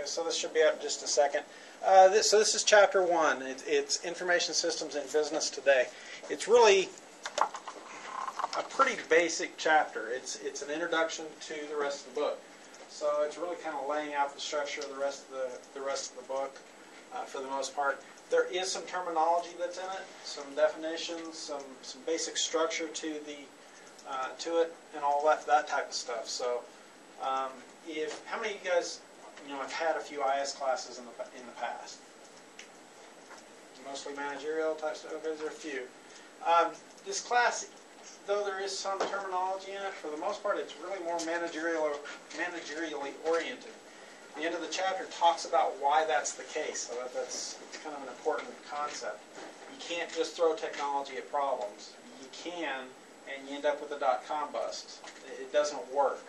Okay, so this should be up in just a second. So this is Chapter 1. It's Information Systems in Business Today. It's really a pretty basic chapter. It's an introduction to the rest of the book. So it's really kind of laying out the structure of the rest of the book for the most part. There is some terminology that's in it, some definitions, some basic structure to it, and all that type of stuff. So how many of you guys have had a few IS classes in the past? Mostly managerial type stuff. Okay, there are a few. This class, though there is some terminology in it, for the most part, it's really more managerially oriented. The end of the chapter talks about why that's the case. So that's kind of an important concept. You can't just throw technology at problems. You can, and you end up with a dot-com bust. It doesn't work.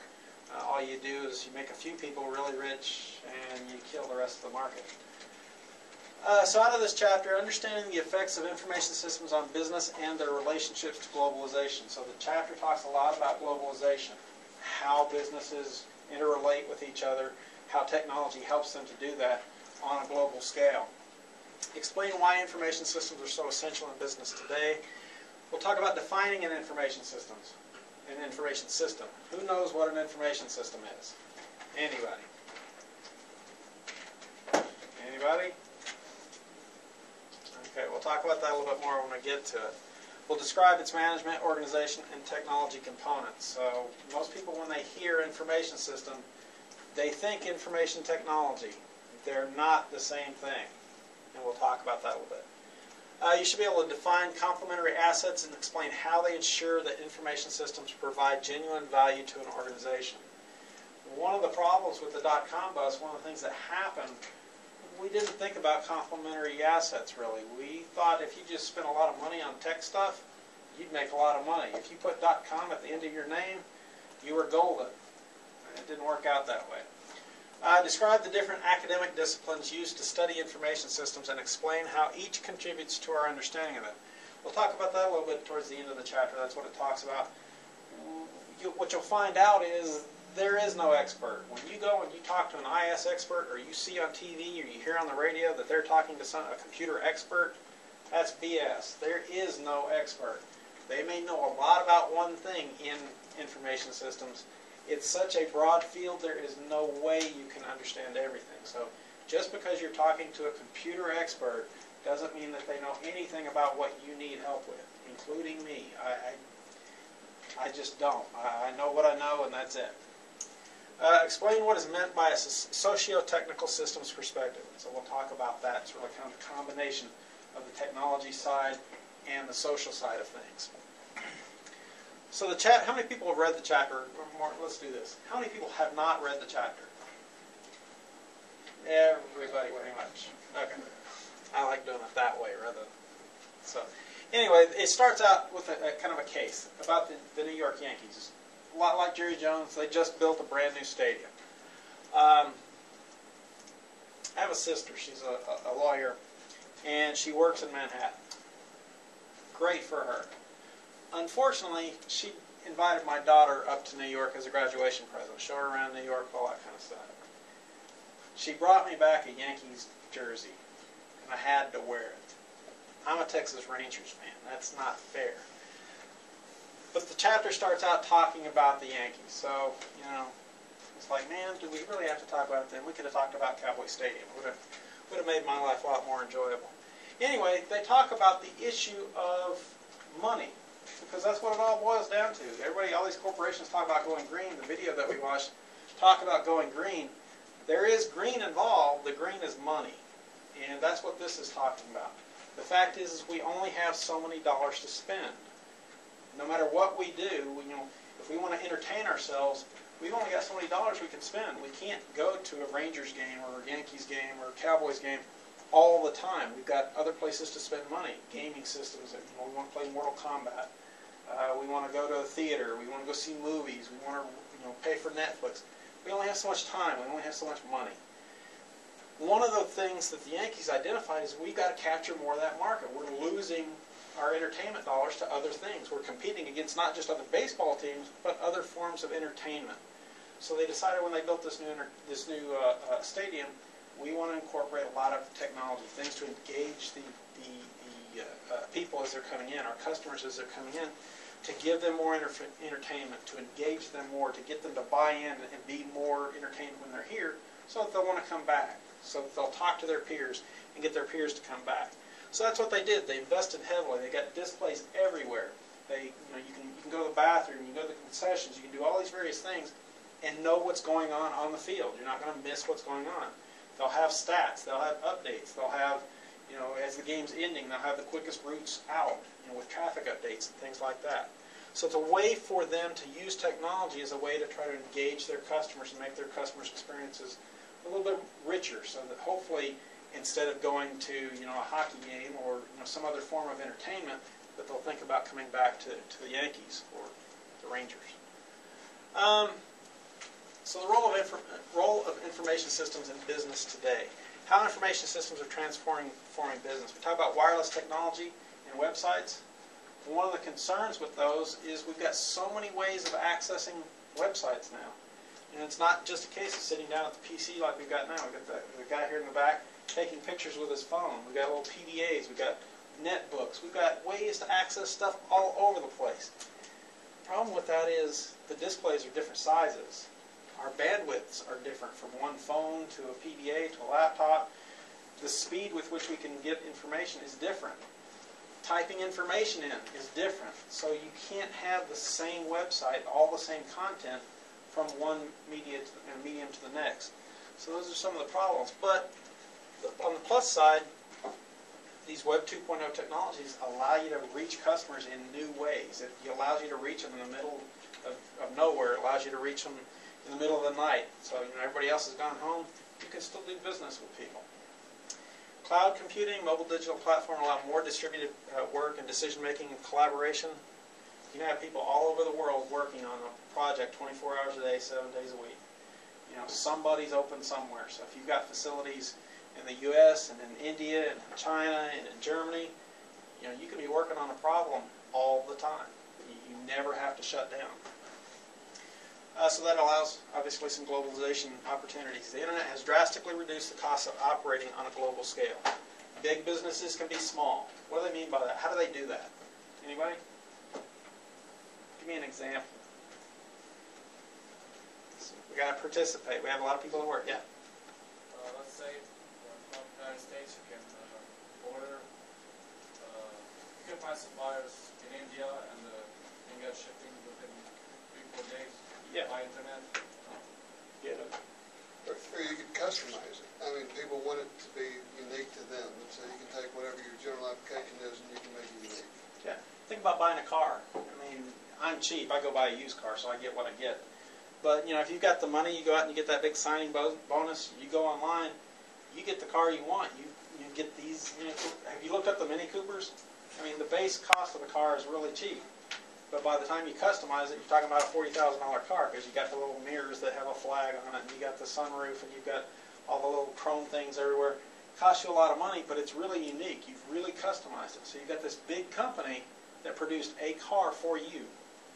All you do is you make a few people really rich, and you kill the rest of the market. So out of this chapter, understanding the effects of information systems on business and their relationships to globalization. So the chapter talks a lot about globalization, how businesses interrelate with each other, how technology helps them to do that on a global scale. Explain why information systems are so essential in business today. We'll talk about defining an information system. Who knows what an information system is? Anybody? Anybody? Okay, we'll talk about that a little bit more when we get to it. We'll describe its management, organization, and technology components. So most people, when they hear information system, they think information technology. They're not the same thing. And we'll talk about that a little bit. You should be able to define complementary assets and explain how they ensure that information systems provide genuine value to an organization. One of the problems with the dot-com bust, one of the things that happened, we didn't think about complementary assets really. We thought if you just spent a lot of money on tech stuff, you'd make a lot of money. If you put .com at the end of your name, you were golden. It didn't work out that way. Describe the different academic disciplines used to study information systems and explain how each contributes to our understanding of it. We'll talk about that a little bit towards the end of the chapter. That's what it talks about. What you'll find out is there is no expert. When you go and you talk to an IS expert, or you see on TV or you hear on the radio that they're talking to a computer expert, that's BS. There is no expert. They may know a lot about one thing in information systems. It's such a broad field, there is no way you can understand everything. So just because you're talking to a computer expert doesn't mean that they know anything about what you need help with, including me. I just don't. I know what I know, and that's it. Explain what is meant by a socio-technical systems perspective. So we'll talk about that. It's really kind of a combination of the technology side and the social side of things. So how many people have read the chapter? Let's do this. How many people have not read the chapter? Everybody, pretty much. Okay. I like doing it that way rather than... So, anyway, it starts out with a kind of a case about the New York Yankees. A lot like Jerry Jones, they just built a brand new stadium. I have a sister. She's a lawyer, and she works in Manhattan. Great for her. Unfortunately, she invited my daughter up to New York as a graduation present, show her around New York, all that kind of stuff. She brought me back a Yankees jersey, and I had to wear it. I'm a Texas Rangers fan. That's not fair. But the chapter starts out talking about the Yankees. So, it's like, man, do we really have to talk about it then? We could have talked about Cowboy Stadium. Would have made my life a lot more enjoyable. Anyway, they talk about the issue of money, because that's what it all boils down to. Everybody, all these corporations talk about going green. The video that we watched talk about going green. There is green involved. The green is money, and that's what this is talking about. The fact is we only have so many dollars to spend. No matter what we do, if we want to entertain ourselves, we've only got so many dollars we can spend. We can't go to a Rangers game or a Yankees game or a Cowboys game all the time. We've got other places to spend money. Gaming systems. We want to play Mortal Kombat. We want to go to a theater. We want to go see movies. We want to pay for Netflix. We only have so much time. We only have so much money. One of the things that the Yankees identified is we've got to capture more of that market. We're losing our entertainment dollars to other things. We're competing against not just other baseball teams, but other forms of entertainment. So they decided when they built this new stadium, we want to incorporate a lot of technology, things to engage the people as they're coming in, our customers as they're coming in, to give them more entertainment, to engage them more, to get them to buy in and be more entertained when they're here, so that they'll want to come back, so that they'll talk to their peers and get their peers to come back. So that's what they did. They invested heavily. They got displays everywhere. You can go to the bathroom, you can go to the concessions, you can do all these various things and know what's going on the field. You're not going to miss what's going on. They'll have stats. They'll have updates. They'll have, as the game's ending, they'll have the quickest routes out, with traffic updates and things like that. So it's a way for them to use technology as a way to try to engage their customers and make their customers' experiences a little bit richer, so that hopefully instead of going to a hockey game or some other form of entertainment, that they'll think about coming back to the Yankees or the Rangers. So the role of information systems in business today. How information systems are transforming business. We talk about wireless technology and websites. One of the concerns with those is we've got so many ways of accessing websites now. It's not just a case of sitting down at the PC like we've got now. We've got the guy here in the back taking pictures with his phone. We've got little PDAs. We've got netbooks. We've got ways to access stuff all over the place. The problem with that is the displays are different sizes. Our bandwidths are different from one phone to a PDA to a laptop. The speed with which we can get information is different. Typing information in is different. So you can't have the same website, all the same content from one medium to the next. So those are some of the problems. But on the plus side, these Web 2.0 technologies allow you to reach customers in new ways. It allows you to reach them in the middle of nowhere. It allows you to reach them in the middle of the night. So everybody else has gone home. You can still do business with people. Cloud computing, mobile digital platform allow more distributed work and decision-making and collaboration. You can have people all over the world working on a project 24 hours a day, 7 days a week. Somebody's open somewhere. So if you've got facilities in the U.S. and in India and in China and in Germany, you can be working on a problem all the time. You never have to shut down. So that allows, obviously, some globalization opportunities. The Internet has drastically reduced the cost of operating on a global scale. Big businesses can be small. What do they mean by that? How do they do that? Anybody? Give me an example. We got to participate. We have a lot of people at work. Yeah? Let's say from the United States you can order, you can find suppliers in India and you can get shipping within 3-4 days. Yeah. By internet. Yeah. Or you can customize it. I mean, people want it to be unique to them. And so you can take whatever your general application is and you can make it unique. Yeah. Think about buying a car. I mean, I'm cheap. I go buy a used car, so I get what I get. But, if you've got the money, you go out and you get that big signing bonus, you go online, you get the car you want. You get these, have you looked up the Mini Coopers? I mean, the base cost of the car is really cheap. But by the time you customize it, you're talking about a $40,000 car because you got the little mirrors that have a flag on it, and you got the sunroof, and you've got all the little chrome things everywhere. It costs you a lot of money, but it's really unique. You've really customized it. So you've got this big company that produced a car for you.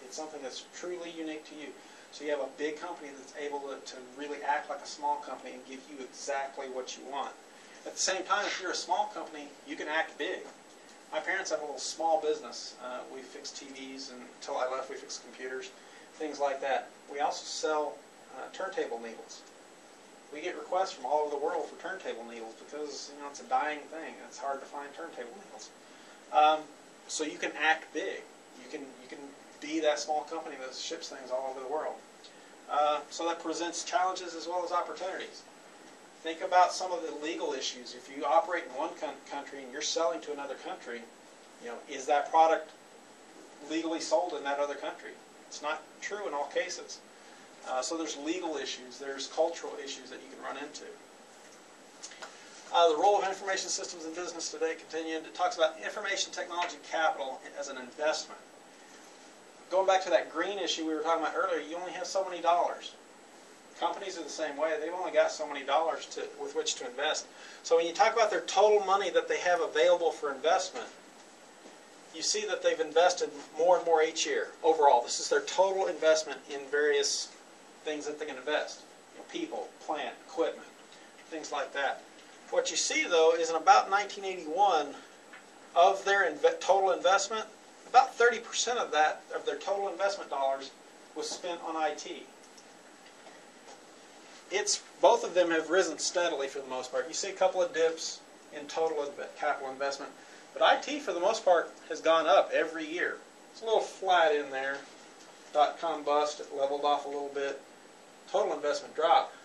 It's something that's truly unique to you. So you have a big company that's able to really act like a small company and give you exactly what you want. At the same time, if you're a small company, you can act big. My parents have a little small business. We fix TVs, and until I left, we fixed computers, things like that. We also sell turntable needles. We get requests from all over the world for turntable needles because it's a dying thing. It's hard to find turntable needles. So you can act big. You can be that small company that ships things all over the world. So that presents challenges as well as opportunities. Think about some of the legal issues. If you operate in one country and you're selling to another country, is that product legally sold in that other country? It's not true in all cases. So there's legal issues, there's cultural issues that you can run into. The role of information systems in business today continued. It talks about information technology capital as an investment. Going back to that green issue we were talking about earlier, you only have so many dollars. Companies are the same way. They've only got so many dollars with which to invest. So when you talk about their total money that they have available for investment, you see that they've invested more and more each year overall. This is their total investment in various things that they can invest. People, plant, equipment, things like that. What you see, though, is in about 1981, of their total investment, about 30% of that, of their total investment dollars, was spent on IT. Both of them have risen steadily for the most part. You see a couple of dips in total capital investment, but IT, for the most part, has gone up every year. It's a little flat in there. .com bust, it leveled off a little bit. Total investment dropped.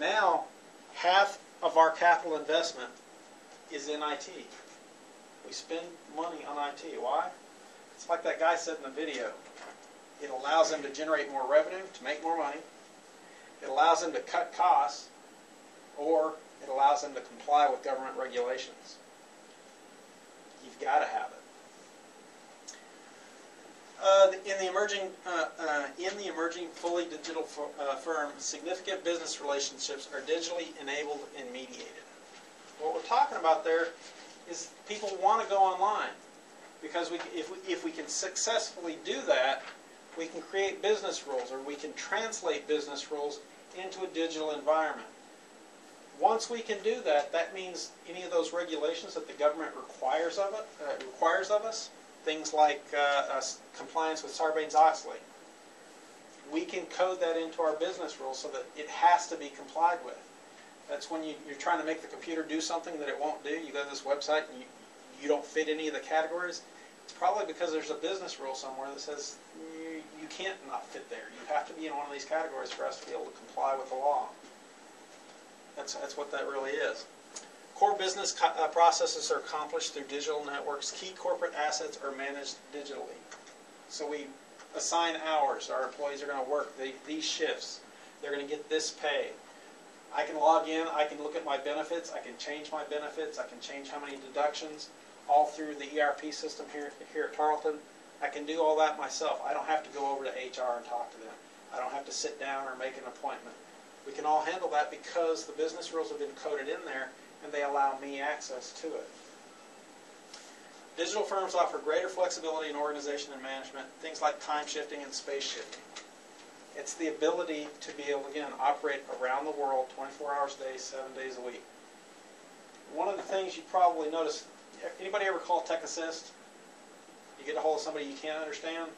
Now, half of our capital investment is in IT. We spend money on IT. Why? It's like that guy said in the video. It allows them to generate more revenue, to make more money. It allows them to cut costs, or it allows them to comply with government regulations. You've got to have it. In the emerging fully digital firm, significant business relationships are digitally enabled and mediated. What we're talking about there is people want to go online, because if we can successfully do that, we can create business rules, or we can translate business rules into a digital environment. Once we can do that, that means any of those regulations that the government requires of us, things like compliance with Sarbanes-Oxley, we can code that into our business rules so that it has to be complied with. That's when you're trying to make the computer do something that it won't do. You go to this website and you don't fit any of the categories. It's probably because there's a business rule somewhere that says you can't not fit there. You have to be in one of these categories for us to be able to comply with the law. That's what that really is. Core business processes are accomplished through digital networks. Key corporate assets are managed digitally. So we assign hours. Our employees are going to work these shifts. They're going to get this pay. I can log in. I can look at my benefits. I can change my benefits. I can change how many deductions, all through the ERP system here at Tarleton. I can do all that myself. I don't have to go over to HR and talk to them. I don't have to sit down or make an appointment. We can all handle that because the business rules have been coded in there, and they allow me access to it. Digital firms offer greater flexibility in organization and management, things like time shifting and space shifting. It's the ability to be able to, again, operate around the world 24 hours a day, 7 days a week. One of the things you probably notice, anybody ever call Tech Assist? You get a hold of somebody you can't understand?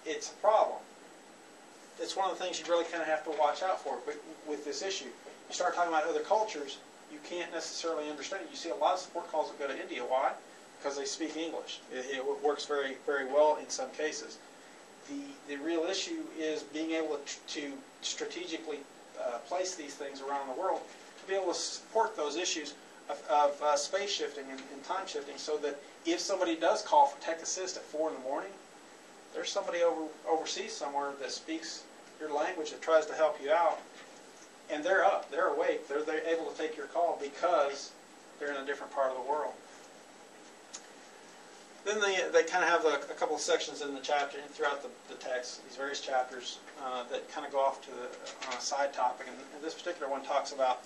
It's a problem. It's one of the things you really kind of have to watch out for with this issue. You start talking about other cultures, you can't necessarily understand it. You see a lot of support calls that go to India. Why? Because they speak English. It works very, very well in some cases. The real issue is being able to strategically place these things around the world to be able to support those issues of space shifting and time shifting, so that if somebody does call for Tech Assist at 4 in the morning, there's somebody overseas somewhere that speaks your language that tries to help you out, and they're up, they're awake, they're able to take your call because they're in a different part of the world. Then they kind of have a couple of sections in the chapter, throughout the text, these various chapters that kind of go off to a side topic. And this particular one talks about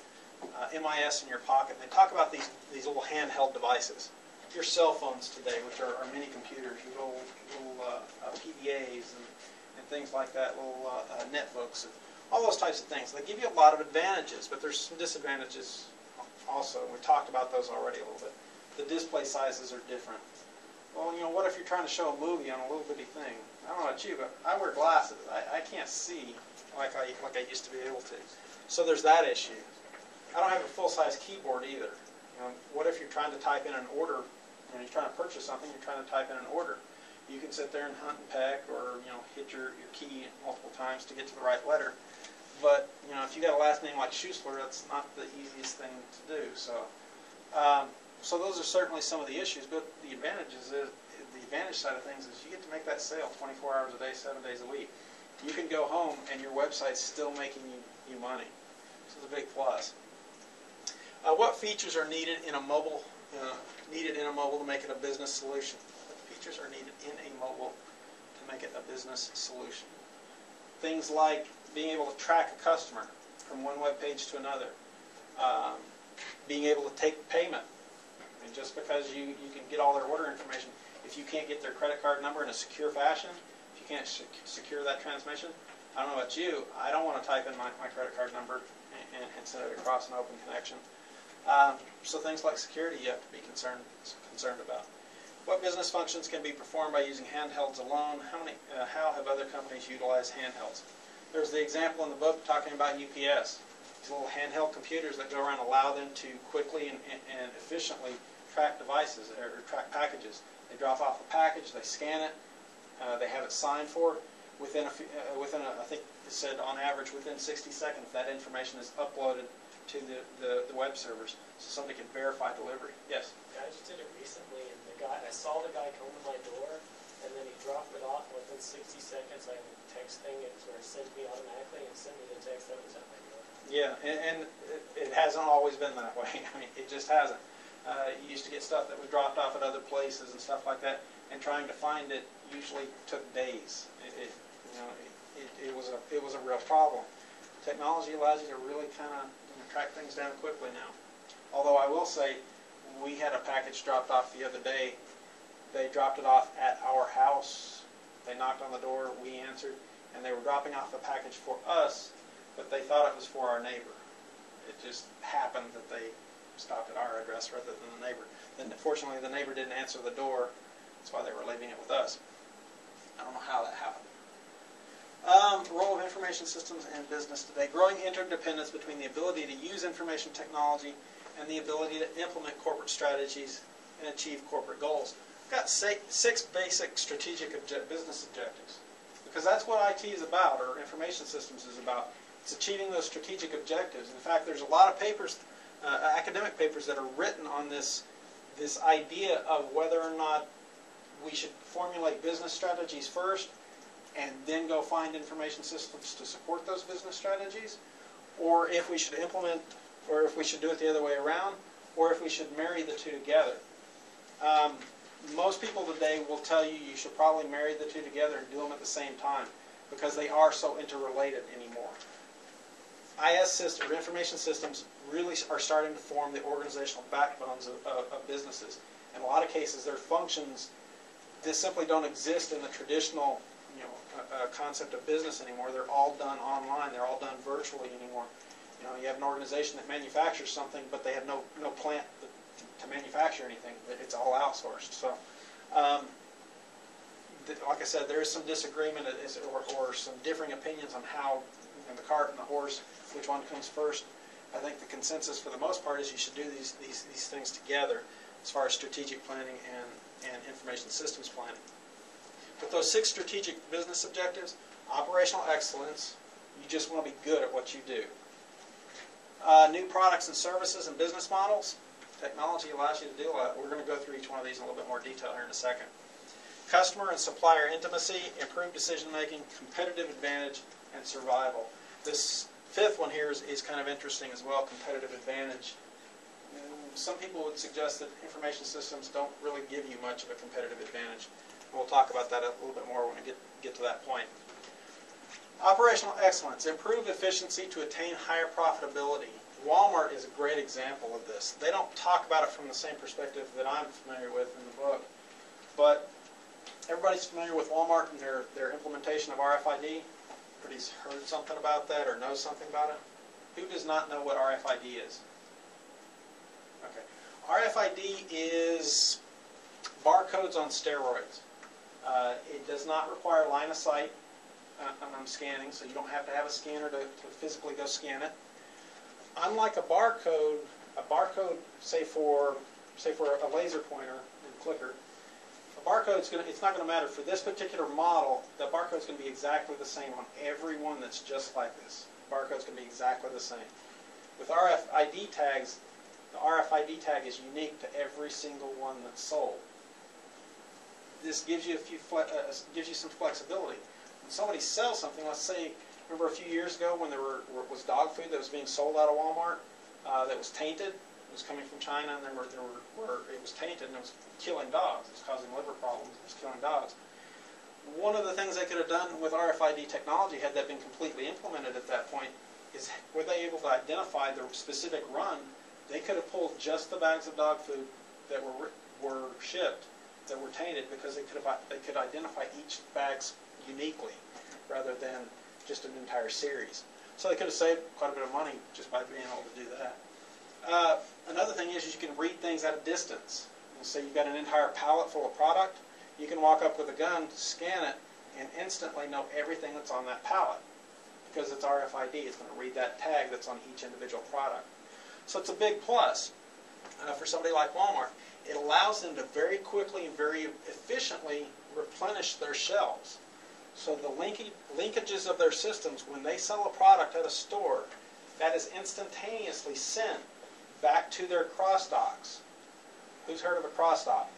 MIS in your pocket. And they talk about these little handheld devices. Your cell phones today, which are mini computers, your little PDAs and things like that, little netbooks, and all those types of things. They give you a lot of advantages, but there's some disadvantages also. We talked about those already a little bit. The display sizes are different. Well, what if you're trying to show a movie on a little bitty thing? I don't know about you, but I wear glasses. I can't see like I used to be able to. So there's that issue. I don't have a full-size keyboard either. What if you're trying to type in an order? You're trying to purchase something. You're trying to type in an order. You can sit there and hunt and peck, or hit your key multiple times to get to the right letter. But if you got a last name like H.Schuessler, that's not the easiest thing to do. So those are certainly some of the issues, but the advantage side of things is you get to make that sale 24 hours a day, 7 days a week. You can go home and your website's still making you money. This is a big plus. What features are needed in a mobile to make it a business solution? What features are needed in a mobile to make it a business solution? Things like being able to track a customer from one web page to another. Being able to take payment. Just because you can get all their order information, if you can't get their credit card number in a secure fashion, if you can't secure that transmission, I don't know about you, I don't want to type in my credit card number and send it across an open connection. So things like security you have to be concerned about. What business functions can be performed by using handhelds alone? How have other companies utilized handhelds? There's the example in the book talking about UPS. These little handheld computers that go around allow them to quickly and efficiently track devices or track packages. They drop off a package, they scan it, they have it signed for. Within I think it said on average within 60 seconds that information is uploaded to the web servers so somebody can verify delivery. Yes? I just did it recently, and I saw the guy come to my door, and then he dropped it off, and within 60 seconds I had a text thing where it sent me automatically and sent me the text that was at my door. Yeah, and it hasn't always been that way. I mean, it just hasn't. You used to get stuff that was dropped off at other places and stuff like that, and trying to find it usually took days. It was a real problem. Technology allows you to really kind of track things down quickly now. Although I will say, we had a package dropped off the other day. They dropped it off at our house. They knocked on the door, we answered, and they were dropping off a package for us, but they thought it was for our neighbor. It just happened that they stopped at our address rather than the neighbor. Then fortunately the neighbor didn't answer the door. That's why they were leaving it with us. I don't know how that happened. Role of information systems in business today. Growing interdependence between the ability to use information technology and the ability to implement corporate strategies and achieve corporate goals. I've got 6 basic strategic business objectives, because that's what IT is about, or information systems is about. It's achieving those strategic objectives. In fact, there's a lot of papers, academic papers, that are written on this idea of whether or not we should formulate business strategies first and then go find information systems to support those business strategies, or if we should implement, or if we should do it the other way around, or if we should marry the two together. Most people today will tell you you should probably marry the two together and do them at the same time, because they are so interrelated anymore. IS systems, or information systems, really are starting to form the organizational backbones of businesses. In a lot of cases, their functions simply don't exist in the traditional concept of business anymore. They're all done online. They're all done virtually anymore. You have an organization that manufactures something, but they have no plant to manufacture anything. It's all outsourced. So, like I said, there is some disagreement or some differing opinions on how, the cart and the horse, which one comes first. I think the consensus for the most part is you should do these things together as far as strategic planning and information systems planning. With those 6 strategic business objectives, operational excellence, you just want to be good at what you do. New products and services and business models, technology allows you to do that. We're going to go through each one of these in a little bit more detail here in a second. Customer and supplier intimacy, improved decision making, competitive advantage, and survival. This 5th one here is kind of interesting as well, competitive advantage. Some people would suggest that information systems don't really give you much of a competitive advantage. We'll talk about that a little bit more when we get to that point. Operational excellence, improve efficiency to attain higher profitability. Walmart is a great example of this. They don't talk about it from the same perspective that I'm familiar with in the book, but everybody's familiar with Walmart and their implementation of RFID. Everybody's heard something about that or knows something about it. Who does not know what RFID is? Okay. RFID is barcodes on steroids. It does not require line of sight on scanning, so you don't have to have a scanner to physically go scan it. Unlike a barcode, say for a laser pointer and clicker, a barcode it's not going to matter for this particular model. The barcode is going to be exactly the same on every one that's just like this. The barcode is going to be exactly the same. With RFID tags, the RFID tag is unique to every single one that's sold. This gives you some flexibility. When somebody sells something, let's say, remember a few years ago when there was dog food that was being sold out of Walmart that was tainted. It was coming from China, and it was tainted, and it was killing dogs. It was causing liver problems. It was killing dogs. One of the things they could have done with RFID technology, had that been completely implemented at that point, is were they able to identify the specific run. They could have pulled just the bags of dog food that were shipped that were tainted, because they could identify each bag uniquely, rather than just an entire series. So they could have saved quite a bit of money just by being able to do that. Another thing is you can read things at a distance. And so you've got an entire pallet full of product. You can walk up with a gun, scan it, and instantly know everything that's on that pallet. Because it's RFID, it's going to read that tag that's on each individual product. So it's a big plus for somebody like Walmart. It allows them to very quickly and very efficiently replenish their shelves. So the linkages of their systems, when they sell a product at a store, that is instantaneously sent back to their cross docks. Who's heard of a cross dock?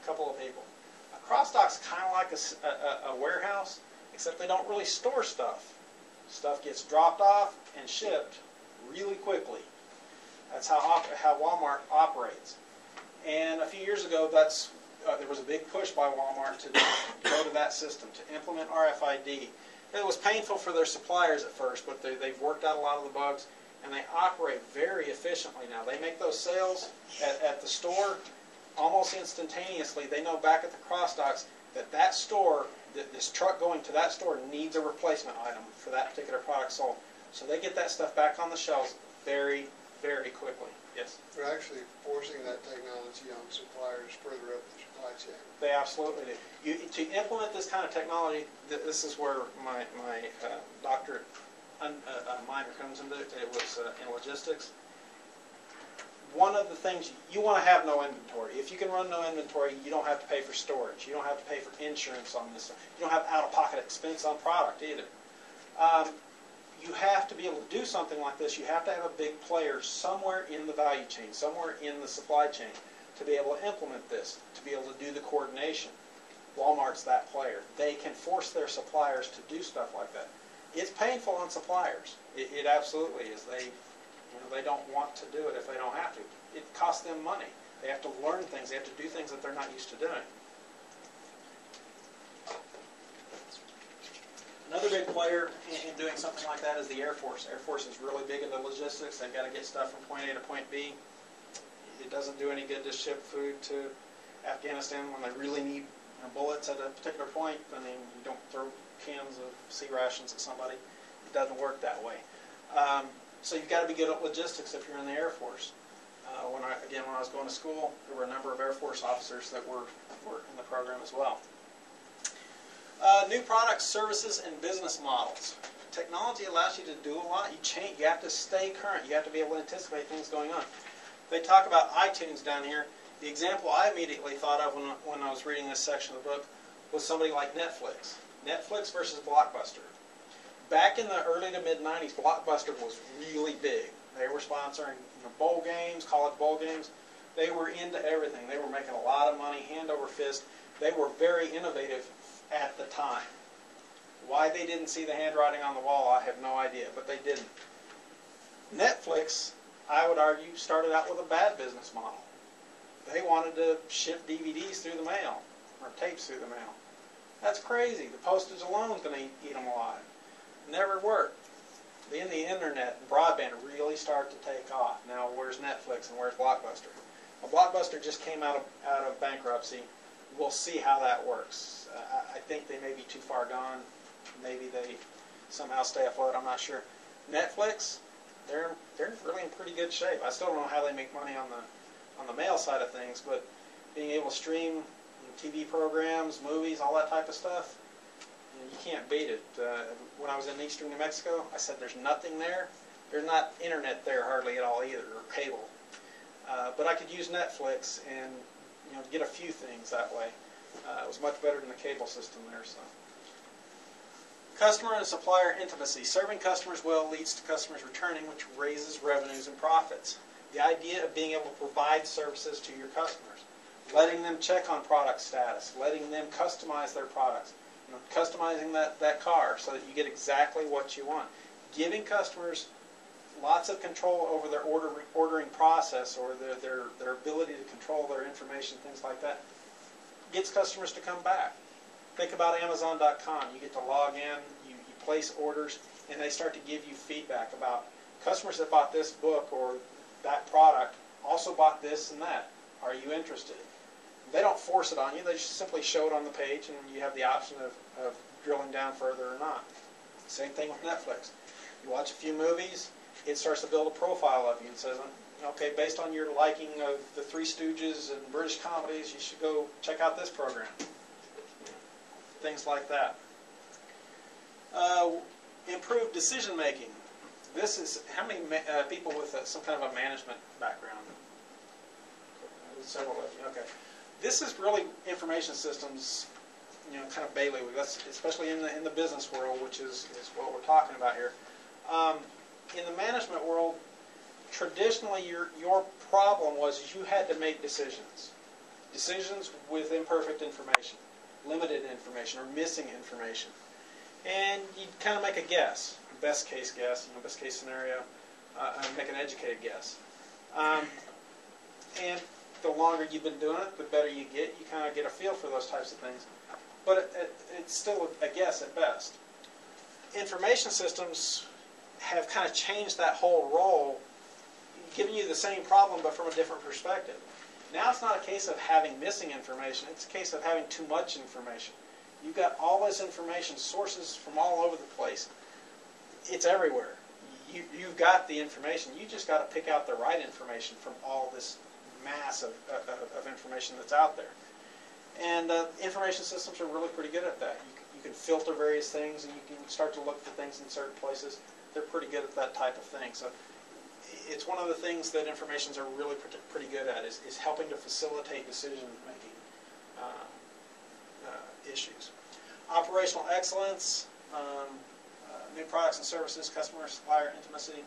A couple of people. A cross dock's kind of like a warehouse, except they don't really store stuff. Stuff gets dropped off and shipped really quickly. That's how Walmart operates. And a few years ago, there was a big push by Walmart to go to that system, to implement RFID. It was painful for their suppliers at first, but they've worked out a lot of the bugs, and they operate very efficiently now. They make those sales at the store almost instantaneously. They know back at the cross docks that store, this truck going to that store needs a replacement item for that particular product sold. So they get that stuff back on the shelves very, very quickly. Yes? We're actually forcing that technology on suppliers further up the supply chain. They absolutely do. To implement this kind of technology, this is where my doctorate minor comes into it. It was in logistics. One of the things, you want to have no inventory. If you can run no inventory, you don't have to pay for storage. You don't have to pay for insurance on this. You don't have out-of-pocket expense on product either. You have to be able to do something like this. You have to have a big player somewhere in the value chain, somewhere in the supply chain, to be able to implement this, to be able to do the coordination. Walmart's that player. They can force their suppliers to do stuff like that. It's painful on suppliers. It absolutely is. They don't want to do it if they don't have to. It costs them money. They have to learn things. They have to do things that they're not used to doing. Another big player in doing something like that is the Air Force. Air Force is really big into logistics. They've got to get stuff from point A to point B. It doesn't do any good to ship food to Afghanistan when they really need bullets at a particular point. I mean, you don't throw cans of sea rations at somebody. It doesn't work that way. So you've got to be good at logistics if you're in the Air Force. When I was going to school, there were a number of Air Force officers that were in the program as well. New products, services, and business models. Technology allows you to do a lot. You have to stay current. You have to be able to anticipate things going on. They talk about iTunes down here. The example I immediately thought of when I was reading this section of the book was somebody like Netflix. Netflix versus Blockbuster. Back in the early to mid-90s, Blockbuster was really big. They were sponsoring bowl games, college bowl games. They were into everything. They were making a lot of money, hand over fist. They were very innovative at the time. Why they didn't see the handwriting on the wall, I have no idea, but they didn't. Netflix, I would argue, started out with a bad business model. They wanted to ship DVDs through the mail, or tapes through the mail. That's crazy. The postage alone is going to eat them alive. Never worked. Then the internet and broadband really start to take off. Now, where's Netflix and where's Blockbuster? Well, Blockbuster just came out of bankruptcy. We'll see how that works. I think they may be too far gone. Maybe they somehow stay afloat. I'm not sure. Netflix, they're really in pretty good shape. I still don't know how they make money on the mail side of things, but being able to stream TV programs, movies, all that type of stuff, you can't beat it. When I was in eastern New Mexico, I said there's nothing there. There's not internet there hardly at all either, or cable. But I could use Netflix and get a few things that way. It was much better than the cable system there. So, customer and supplier intimacy. Serving customers well leads to customers returning, which raises revenues and profits. The idea of being able to provide services to your customers, letting them check on product status, letting them customize their products, customizing that car so that you get exactly what you want, giving customers lots of control over their ordering process or their ability to control their information, things like that, gets customers to come back. Think about Amazon.com. You get to log in, you place orders, and they start to give you feedback about customers that bought this book or that product also bought this and that. Are you interested? They don't force it on you. They just simply show it on the page, and you have the option of drilling down further or not. Same thing with Netflix. You watch a few movies, it starts to build a profile of you and says, okay, based on your liking of the Three Stooges and British comedies, you should go check out this program. Things like that. Improved decision making. This is, how many people with some kind of a management background? Several of you, okay. This is really information systems, kind of bailiwick. That's especially in the business world, which is what we're talking about here. In the management world, traditionally your problem was you had to make decisions. Decisions with imperfect information, limited information, or missing information. And you'd kind of make a guess, best case guess, best case scenario, make an educated guess. And the longer you've been doing it, the better you get. You kind of get a feel for those types of things. But it's still a guess at best. Information systems have kind of changed that whole role, giving you the same problem but from a different perspective. Now it's not a case of having missing information. It's a case of having too much information. You've got all this information, sources from all over the place. It's everywhere. You've got the information. You just got to pick out the right information from all this mass of information that's out there. And information systems are really pretty good at that. You can filter various things, and you can start to look for things in certain places. They're pretty good at that type of thing. So it's one of the things that informations are really pretty good at is helping to facilitate decision-making issues. Operational excellence, new products and services, customer, supplier intimacy,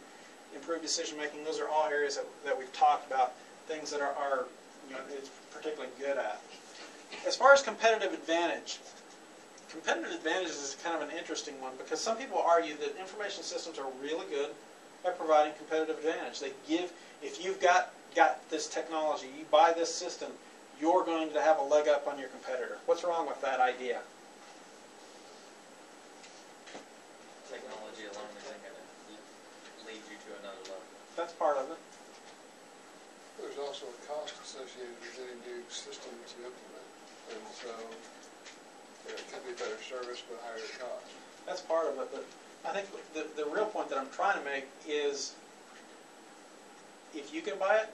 improved decision-making. Those are all areas that we've talked about, things that are it's particularly good at. As far as competitive advantage is kind of an interesting one because some people argue that information systems are really good at providing competitive advantage. They give, if you've got this technology, you buy this system, you're going to have a leg up on your competitor. What's wrong with that idea? Technology alone isn't going to lead you to another level. That's part of it. There's also a cost associated with any new system to implement. And so it could be better service but higher cost. That's part of it. But I think the real point that I'm trying to make is if you can buy it,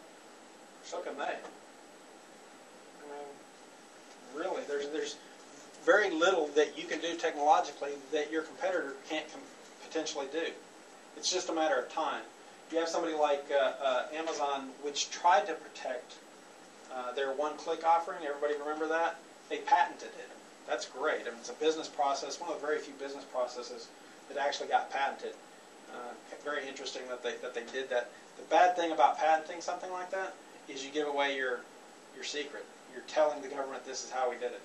so can they. I mean, really, there's very little that you can do technologically that your competitor can't potentially do. It's just a matter of time. You have somebody like Amazon, which tried to protect their one-click offering. Everybody remember that? They patented it. That's great. I mean, it's a business process, one of the very few business processes that actually got patented. Very interesting that they did that. The bad thing about patenting something like that is you give away your secret. You're telling the government this is how we did it.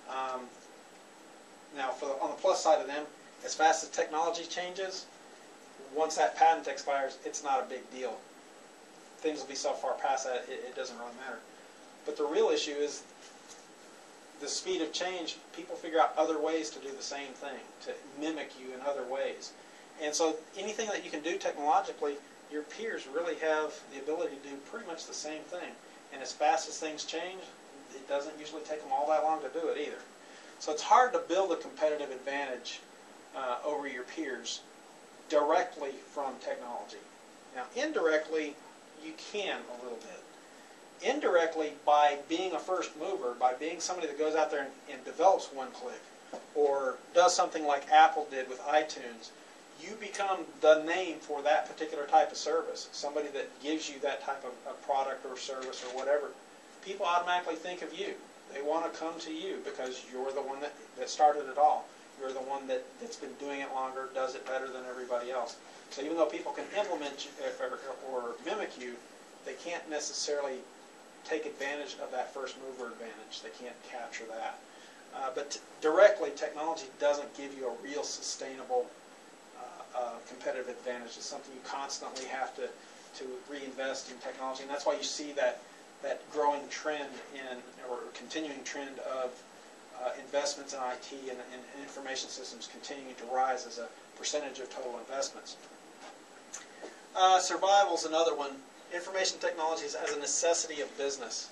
Now, on the plus side of them, as fast as technology changes, once that patent expires, it's not a big deal. Things will be so far past that it doesn't really matter. But the real issue is the speed of change. People figure out other ways to do the same thing, to mimic you in other ways. And so anything that you can do technologically, your peers really have the ability to do pretty much the same thing. And as fast as things change, it doesn't usually take them all that long to do it either. So it's hard to build a competitive advantage over your peers directly from technology. Now, indirectly, you can a little bit. Indirectly, by being a first mover, by being somebody that goes out there and develops one-click, or does something like Apple did with iTunes, you become the name for that particular type of service. Somebody that gives you that type of product or service or whatever. People automatically think of you. They want to come to you because you're the one that started it all. You're the one that's been doing it longer, does it better than everybody else. So even though people can implement you, or mimic you, they can't necessarily take advantage of that first mover advantage. They can't capture that. But directly, technology doesn't give you a real sustainable competitive advantage. It's something you constantly have to reinvest in technology, and that's why you see that growing trend or continuing trend of investments in IT and information systems continuing to rise as a percentage of total investments. Survival is another one. Information technologies as a necessity of business.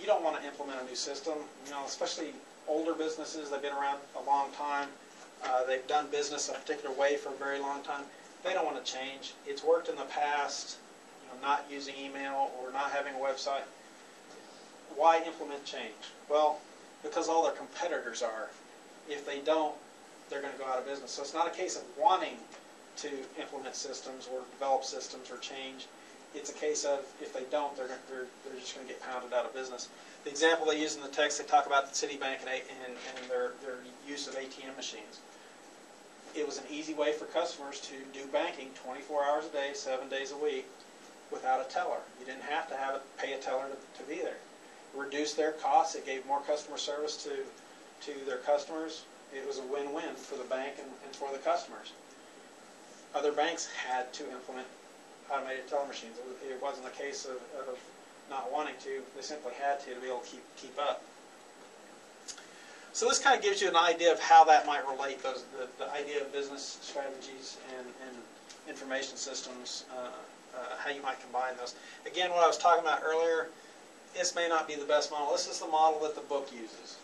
you don't want to implement a new system, you know, especially older businesses. They've been around a long time. They've done business a particular way for a very long time. They don't want to change. It's worked in the past, you know, not using email or not having a website. Why implement change? Well, because all their competitors are. If they don't, they're going to go out of business. So it's not a case of wanting to implement systems or develop systems or change. It's a case of if they don't, they're just going to get pounded out of business. The example they use in the text, they talk about the Citibank and their use of ATM machines. It was an easy way for customers to do banking 24 hours a day, 7 days a week, without a teller. You didn't have to pay a teller to be there. It reduced their costs. It gave more customer service to their customers. It was a win-win for the bank and for the customers. Other banks had to implement automated teller machines. It wasn't a case of not wanting to. They simply had to be able to keep up. So this kind of gives you an idea of how that might relate, the idea of business strategies and information systems, how you might combine those. Again, what I was talking about earlier, this may not be the best model. This is the model that the book uses.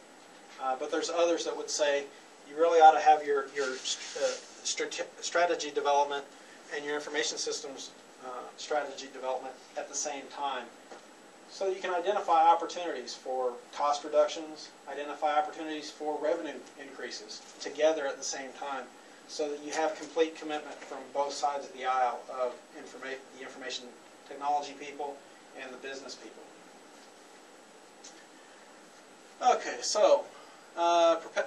But there's others that would say you really ought to have your strategy development and your information systems strategy development at the same time, so that you can identify opportunities for cost reductions, identify opportunities for revenue increases together at the same time, so that you have complete commitment from both sides of the aisle of the information technology people and the business people. Okay, so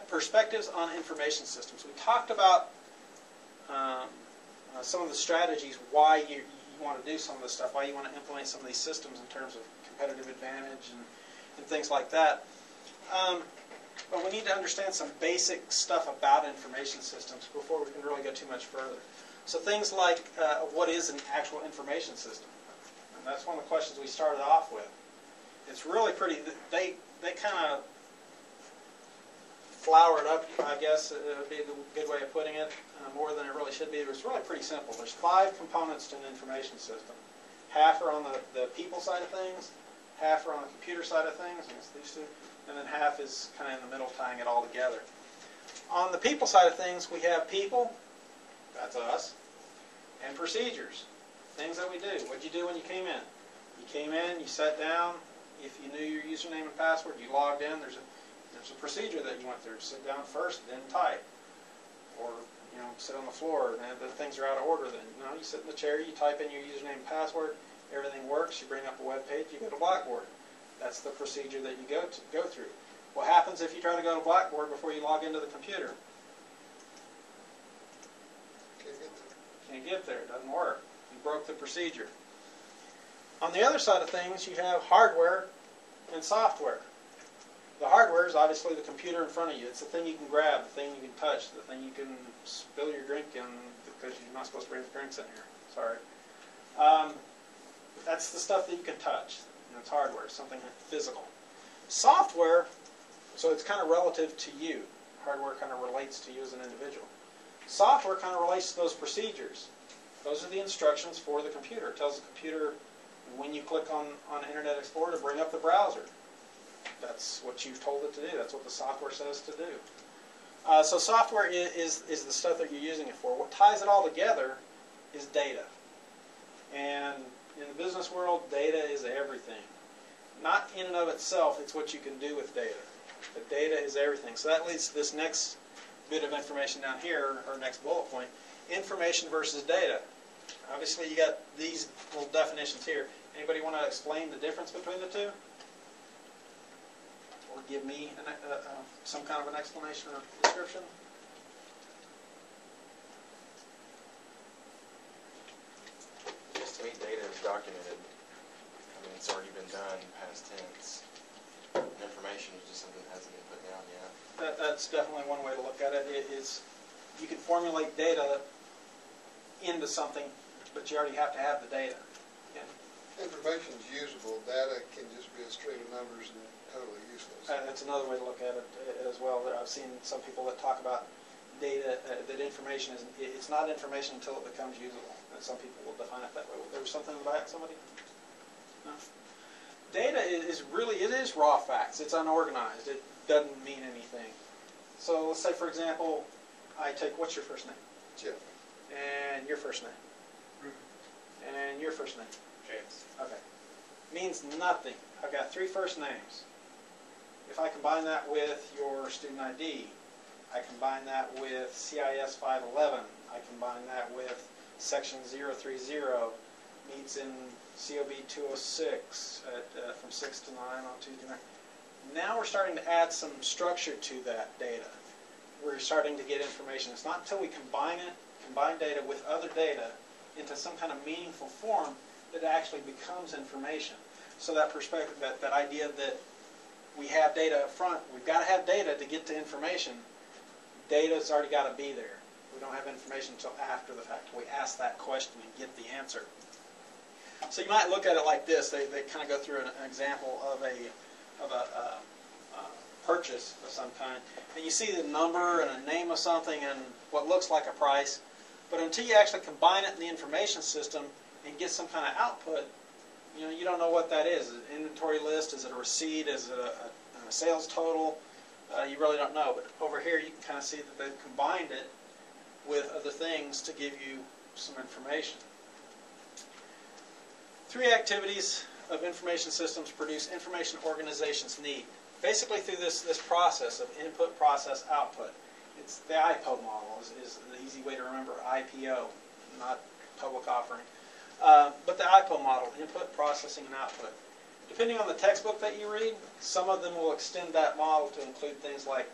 perspectives on information systems. We talked about some of the strategies, why you want to do some of this stuff, why you want to implement some of these systems in terms of competitive advantage and things like that. But we need to understand some basic stuff about information systems before we can really go too much further. So things like, what is an actual information system? And that's one of the questions we started off with. It's really pretty, they kind of flower it up, I guess would be a good way of putting it, more than it really should be. It's really pretty simple. There's 5 components to an information system. Half are on the people side of things, half are on the computer side of things, and it's these two, and then half is kind of in the middle, tying it all together. On the people side of things, we have people, that's us, and procedures, things that we do. What did you do when you came in? You came in, you sat down. If you knew your username and password, you logged in. There's a procedure that you went through. Sit down first, then type. Or, you know, sit on the floor and the things are out of order then. No, you sit in the chair, you type in your username and password, everything works, you bring up a web page, you go to Blackboard. That's the procedure that you go through. What happens if you try to go to Blackboard before you log into the computer? Can't get there. It doesn't work. You broke the procedure. On the other side of things, you have hardware and software. The hardware is obviously the computer in front of you. It's the thing you can grab, the thing you can touch, the thing you can spill your drink in, because you're not supposed to bring drinks in here. Sorry. That's the stuff that you can touch. You know, it's hardware, something physical. Software, so it's kind of relative to you. Hardware kind of relates to you as an individual. Software kind of relates to those procedures. Those are the instructions for the computer. It tells the computer when you click on Internet Explorer to bring up the browser. That's what you've told it to do. That's what the software says to do. So software is the stuff that you're using it for. What ties it all together is data. And in the business world, data is everything. Not in and of itself, it's what you can do with data. But data is everything. So that leads to this next bit of information down here, or next bullet point, information versus data. Obviously, you got these little definitions here. Anybody want to explain the difference between the two? Or give me some kind of an explanation or description? Just to me, data is documented. I mean, it's already been done, past tense. Information is just something that hasn't been put down yet. That's definitely one way to look at it. It is, you can formulate data into something, but you already have to have the data. Yeah. Information is usable. Data can just be a string of numbers and totally useless. That's another way to look at it as well. I've seen some people that talk about data, that information is, it's not information until it becomes usable. And some people will define it that way. There was something in the back, somebody? No? data is really, it is raw facts. It's unorganized. It doesn't mean anything. So let's say, for example, I take, what's your first name? Jeff. And your first name? And your first name? James. Okay. Means nothing. I've got 3 first names. If I combine that with your student ID, I combine that with CIS 511, I combine that with section 030, meets in COB 206 from 6 to 9 on Tuesday night. Now we're starting to add some structure to that data. We're starting to get information. It's not until we combine data with other data into some kind of meaningful form that it actually becomes information. So that perspective, that idea that we have data up front, we've got to have data to get to information. Data's already got to be there. We don't have information until after the fact. We ask that question and get the answer. So you might look at it like this. They kind of go through an example of a purchase of some kind, and you see the number and a name of something and what looks like a price, but until you actually combine it in the information system and get some kind of output, you don't know what that is. Is it an inventory list? Is it a receipt? Is it a sales total? You really don't know. But over here you can kind of see that they've combined it with other things to give you some information. 3 activities of information systems produce information organizations need. Basically through this process of input, process, output. It's the IPO model is the easy way to remember. IPO, not public offering. But the IPO model, input, processing, and output. Depending on the textbook that you read, some of them will extend that model to include things like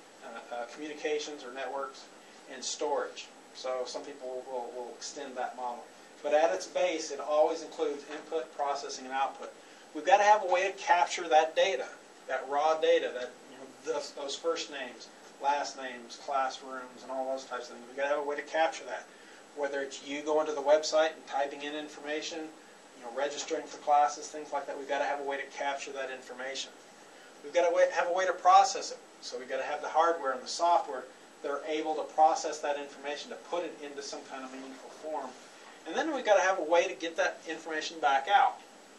communications or networks and storage. So some people will extend that model. But at its base, it always includes input, processing, and output. We've got to have a way to capture that data, that raw data, that those first names, last names, classrooms, and all those types of things. We've got to have a way to capture that. Whether it's you going to the website and typing in information, registering for classes, things like that, we've got to have a way to capture that information. We've got to have a way to process it. So we've got to have the hardware and the software that are able to process that information, to put it into some kind of meaningful form. And then we've got to have a way to get that information back out.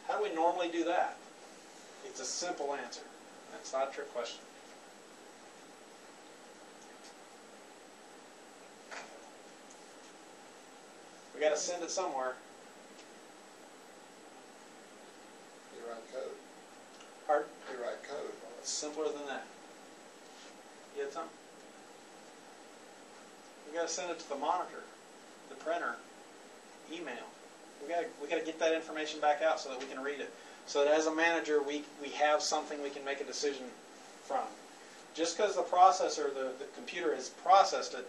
How do we normally do that? It's a simple answer. That's not a trick question. We've got to send it somewhere. You write code. Pardon? You write code. It's simpler than that. You had something? We've got to send it to the monitor, the printer, email. We got to get that information back out so that we can read it. So that as a manager, we have something we can make a decision from. Just because the processor, the computer has processed it,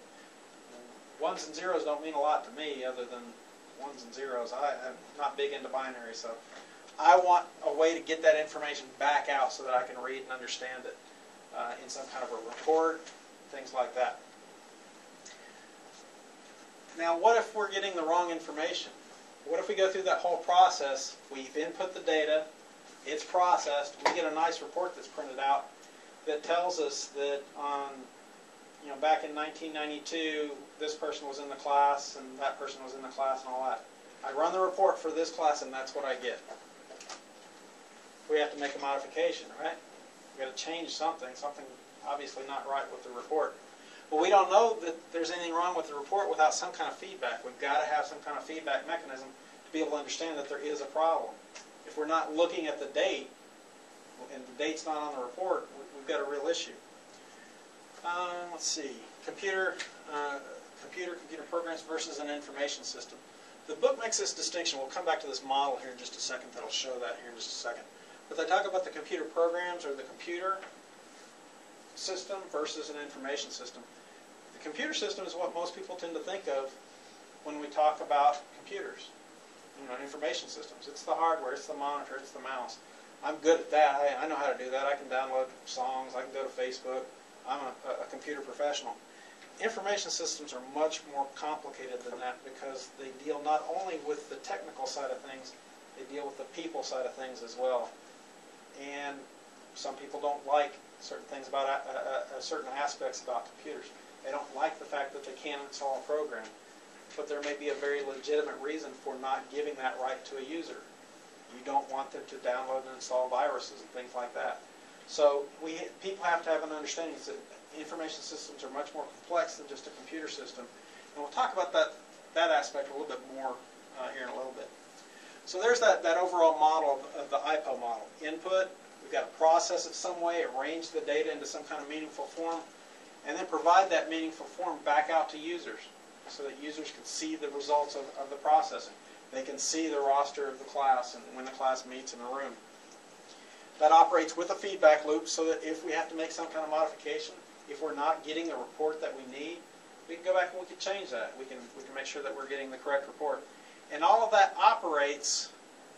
ones and zeros don't mean a lot to me other than ones and zeros. I'm not big into binary, so I want a way to get that information back out so that I can read and understand it in some kind of a report, things like that. Now, what if we're getting the wrong information? What if we go through that whole process, we've input the data, it's processed, we get a nice report that's printed out that tells us that on, back in 1992, this person was in the class and that person was in the class and all that. I run the report for this class and that's what I get. We have to make a modification, right? We've got to change something obviously not right with the report. But we don't know that there's anything wrong with the report without some kind of feedback. We've got to have some kind of feedback mechanism to be able to understand that there is a problem. If we're not looking at the date, and the date's not on the report, we've got a real issue. Let's see, computer programs versus an information system. The book makes this distinction. We'll come back to this model here in just a second. That'll show that here in just a second. But they talk about the computer programs or the computer system versus an information system. The computer system is what most people tend to think of when we talk about computers. Information systems. It's the hardware, it's the monitor, it's the mouse. I'm good at that. I know how to do that. I can download songs. I can go to Facebook. I'm a computer professional. Information systems are much more complicated than that because they deal not only with the technical side of things, they deal with the people side of things as well. And some people don't like certain things about certain aspects about computers. They don't like the fact that they can't install a program. But there may be a very legitimate reason for not giving that right to a user. You don't want them to download and install viruses and things like that. So people have to have an understanding that information systems are much more complex than just a computer system. And we'll talk about that aspect a little bit more here in a little bit. So there's that overall model of the IPO model. Input, we've got to process it some way, arrange the data into some kind of meaningful form, and then provide that meaningful form back out to users so that users can see the results of the processing. They can see the roster of the class and when the class meets in a room. That operates with a feedback loop so that if we have to make some kind of modification, if we're not getting the report that we need, we can go back and we can change that. We can make sure that we're getting the correct report. And all of that operates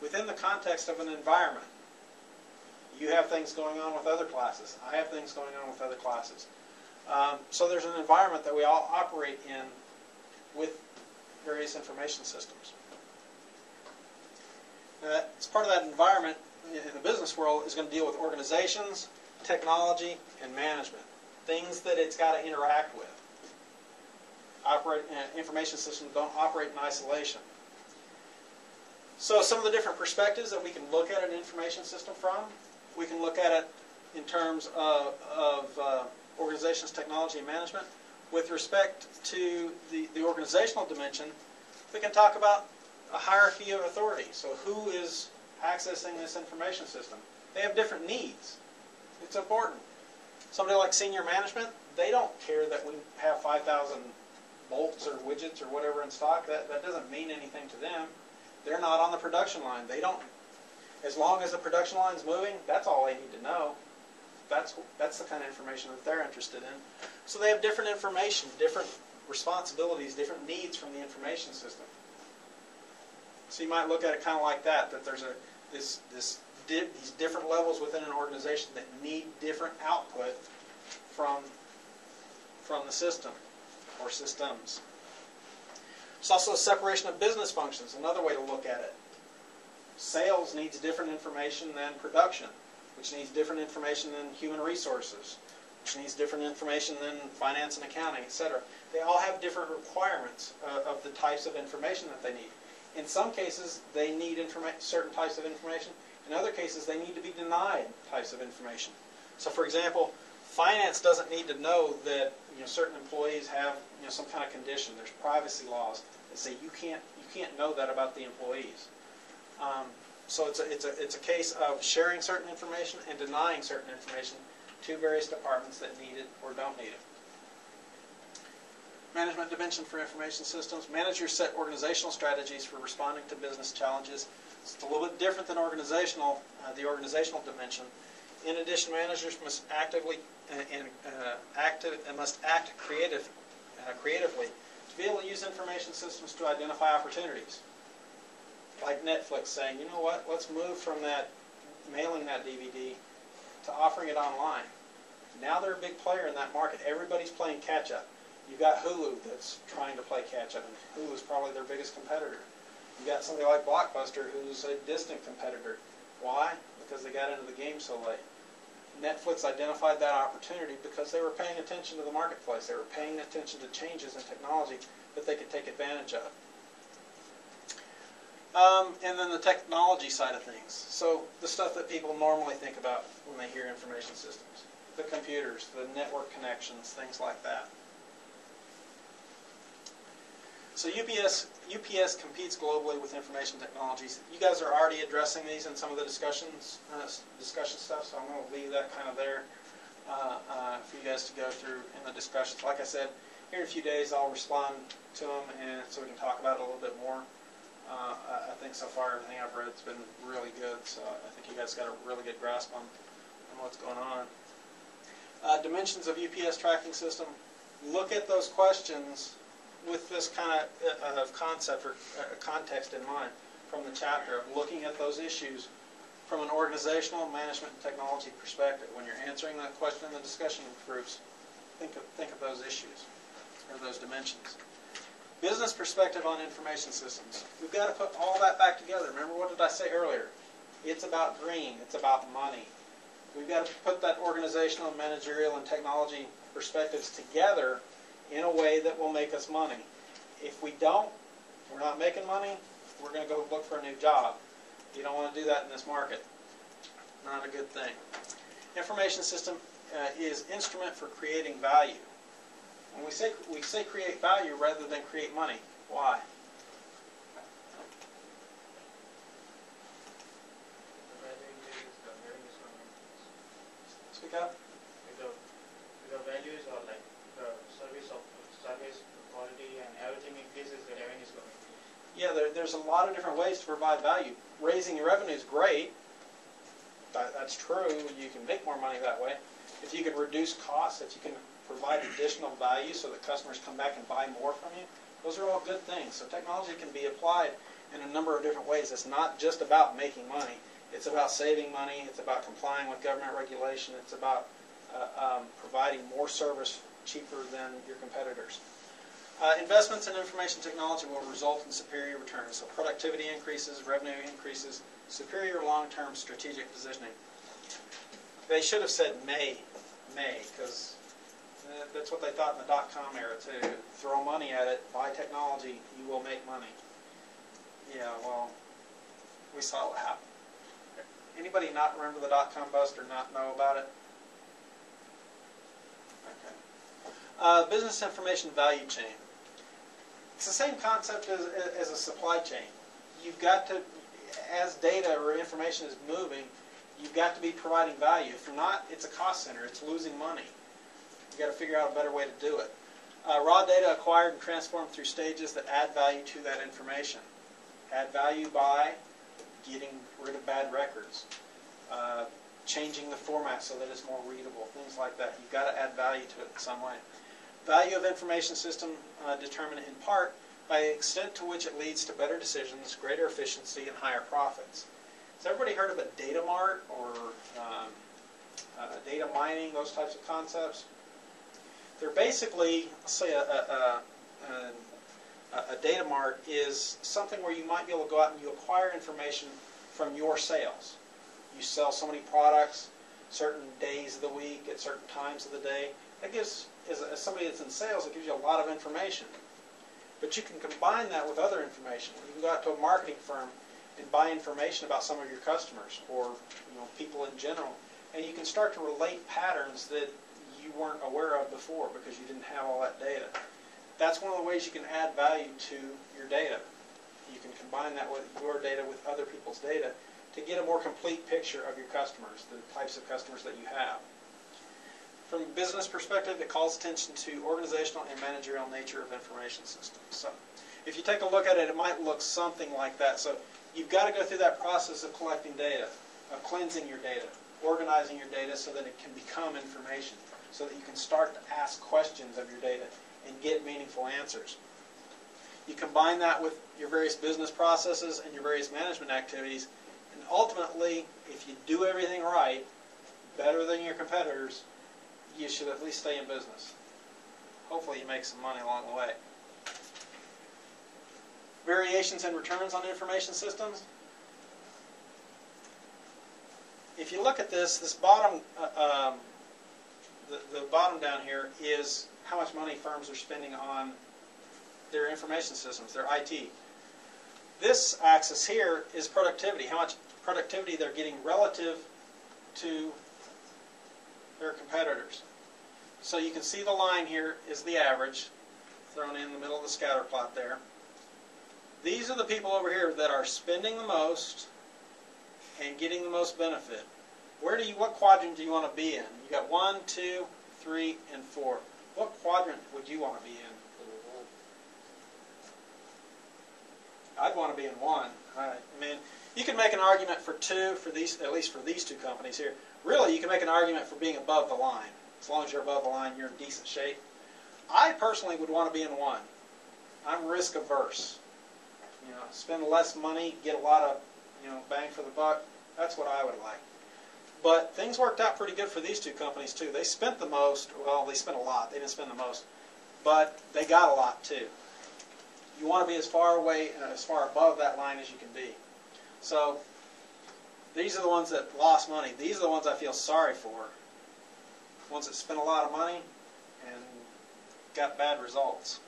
within the context of an environment. You have things going on with other classes. I have things going on with other classes. So there's an environment that we all operate in with various information systems. As part of that environment in the business world is going to deal with organizations, technology, and management. Things that it's got to interact with. Information systems don't operate in isolation. So some of the different perspectives that we can look at an information system from, we can look at it in terms of organizations, technology, and management. With respect to the organizational dimension, we can talk about a hierarchy of authority. So who is accessing this information system? They have different needs. It's important. Somebody like senior management, they don't care that we have 5,000 bolts or widgets or whatever in stock. That doesn't mean anything to them. They're not on the production line. They don't. As long as the production line's moving, that's all they need to know. That's the kind of information that they're interested in. So they have different information, different responsibilities, different needs from the information system. So you might look at it kind of like that there's these different levels within an organization that need different output from the system or systems. It's also a separation of business functions, another way to look at it. Sales needs different information than production, which needs different information than human resources, which needs different information than finance and accounting, etc. They all have different requirements of the types of information that they need. In some cases, they need certain types of information. In other cases, they need to be denied types of information. So, for example, finance doesn't need to know that certain employees have some kind of condition. There's privacy laws that say you can't know that about the employees. So it's a case of sharing certain information and denying certain information to various departments that need it or don't need it. Management dimension for information systems. Managers set organizational strategies for responding to business challenges. It's a little bit different than the organizational dimension. In addition, managers must act creatively to be able to use information systems to identify opportunities. Like Netflix saying, you know what, let's move from mailing that DVD to offering it online. Now they're a big player in that market. Everybody's playing catch-up. You've got Hulu that's trying to play catch-up, and Hulu's probably their biggest competitor. You've got somebody like Blockbuster who's a distant competitor. Why? Because they got into the game so late. Netflix identified that opportunity because they were paying attention to the marketplace. They were paying attention to changes in technology that they could take advantage of. And then the technology side of things. So the stuff that people normally think about when they hear information systems. The computers, the network connections, things like that. So UPS competes globally with information technologies. You guys are already addressing these in some of the discussion stuff, so I'm going to leave that kind of there for you guys to go through in the discussions. Like I said, here in a few days I'll respond to them, and so we can talk about it a little bit more. I think so far everything I've read has been really good, so I think you guys got a really good grasp on what's going on. Dimensions of UPS tracking system. Look at those questions with this kind of concept or context in mind from the chapter of looking at those issues from an organizational, management, and technology perspective. When you're answering that question in the discussion groups, think of those issues or those dimensions. Business perspective on information systems. We've got to put all that back together. Remember, what did I say earlier? It's about green. It's about money. We've got to put that organizational, managerial, and technology perspectives together in a way that will make us money. If we don't, we're not making money, we're going to go look for a new job. You don't want to do that in this market. Not a good thing. Information system is instrument for creating value. When we say create value rather than create money. Why? Speak up. The values are like the service quality and everything increases, the revenue is going. Yeah, there's a lot of different ways to provide value. Raising your revenue is great. That's true. You can make more money that way. If you can reduce costs, if you can provide additional value so that customers come back and buy more from you, those are all good things. So technology can be applied in a number of different ways. It's not just about making money. It's about saving money. It's about complying with government regulation. It's about providing more service cheaper than your competitors. Investments in information technology will result in superior returns. So productivity increases, revenue increases, superior long-term strategic positioning. They should have said may, because that's what they thought in the dot-com era too. Throw money at it, buy technology, you will make money. Yeah, well, we saw what happened. Anybody not remember the dot-com bust or not know about it? Okay. Business information value chain. It's the same concept as a supply chain. You've got to, as data or information is moving, you've got to be providing value. If you're not, it's a cost center. It's losing money. You've got to figure out a better way to do it. Raw data acquired and transformed through stages that add value to that information. Add value by getting rid of bad records, changing the format so that it's more readable, things like that. You've got to add value to it in some way. Value of information system determined in part by the extent to which it leads to better decisions, greater efficiency, and higher profits. Has everybody heard of a data mart or data mining, those types of concepts? They're basically, let's say a data mart is something where you might be able to go out and you acquire information from your sales. You sell so many products, certain days of the week, at certain times of the day. That gives, as somebody that's in sales, it gives you a lot of information. But you can combine that with other information. You can go out to a marketing firm and buy information about some of your customers or people in general, and you can start to relate patterns that you weren't aware of before because you didn't have all that data. That's one of the ways you can add value to your data. You can combine that with your data with other people's data to get a more complete picture of your customers, the types of customers that you have. From a business perspective, it calls attention to organizational and managerial nature of information systems. So if you take a look at it, it might look something like that. So you've got to go through that process of collecting data, of cleansing your data, organizing your data so that it can become information, so that you can start to ask questions of your data and get meaningful answers. You combine that with your various business processes and your various management activities, and ultimately, if you do everything right, better than your competitors, you should at least stay in business. Hopefully you make some money along the way. Variations in returns on information systems. If you look at this bottom, the bottom down here is how much money firms are spending on their information systems, their IT. This axis here is productivity, how much productivity they're getting relative to their competitors. So you can see the line here is the average, thrown in the middle of the scatter plot there. These are the people over here that are spending the most and getting the most benefit. What quadrant do you want to be in? You got 1, 2, 3, and 4. What quadrant would you want to be in? I'd want to be in 1. I mean, you can make an argument for 2 for these, at least for these two companies here. Really, you can make an argument for being above the line. As long as you're above the line, you're in decent shape. I personally would want to be in 1. I'm risk averse. Spend less money, get a lot of, bang for the buck. That's what I would like. But things worked out pretty good for these two companies too. They spent the most. Well, they spent a lot. They didn't spend the most, but they got a lot too. You want to be as far away and as far above that line as you can be. So these are the ones that lost money. These are the ones I feel sorry for. Ones that spent a lot of money and got bad results.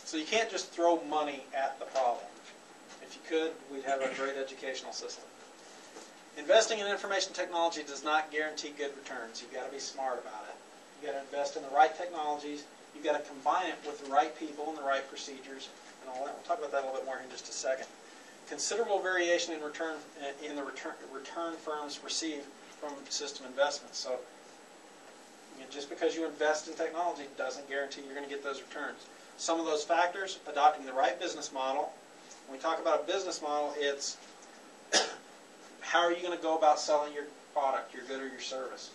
So you can't just throw money at the problem. If you could, we'd have a great educational system. Investing in information technology does not guarantee good returns. You've got to be smart about it. You've got to invest in the right technologies. You've got to combine it with the right people and the right procedures. And all that. We'll talk about that a little bit more in just a second. Considerable variation in return firms receive from system investments. So just because you invest in technology doesn't guarantee you're going to get those returns. Some of those factors: adopting the right business model. When we talk about a business model, it's how are you going to go about selling your product, your good or your service.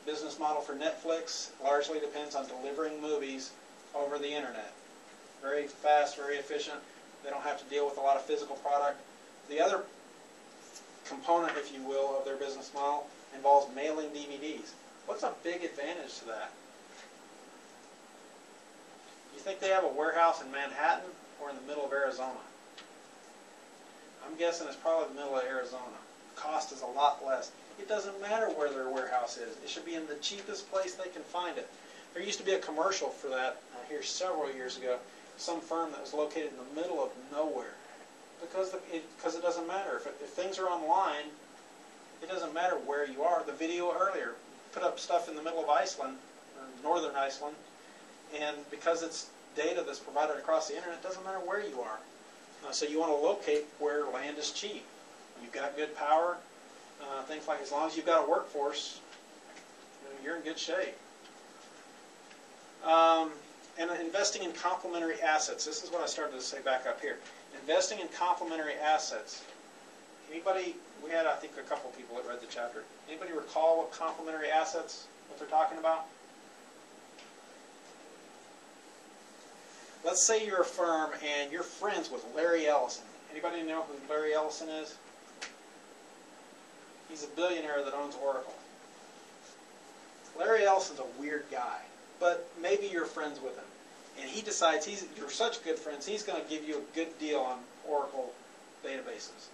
Business model for Netflix largely depends on delivering movies over the internet. Very fast, very efficient. They don't have to deal with a lot of physical product. The other component, if you will, of their business model involves mailing DVDs. What's a big advantage to that? You think they have a warehouse in Manhattan or in the middle of Arizona? I'm guessing it's probably the middle of Arizona. Cost is a lot less. It doesn't matter where their warehouse is. It should be in the cheapest place they can find it. There used to be a commercial for that here several years ago. Some firm that was located in the middle of nowhere. Because it doesn't matter. If things are online, it doesn't matter where you are. The video earlier put up stuff in the middle of Iceland, or northern Iceland, and because it's data that's provided across the internet, it doesn't matter where you are. So you want to locate where land is cheap. You've got good power, things like, as long as you've got a workforce, you're in good shape. And investing in complementary assets. This is what I started to say back up here. Investing in complementary assets. Anybody, we had, I think, a couple people that read the chapter. Anybody recall what complementary assets, what they're talking about? Let's say you're a firm and you're friends with Larry Ellison. Anybody know who Larry Ellison is? He's a billionaire that owns Oracle. Larry Ellison's a weird guy, but maybe you're friends with him. And he decides, you're such good friends, he's going to give you a good deal on Oracle databases.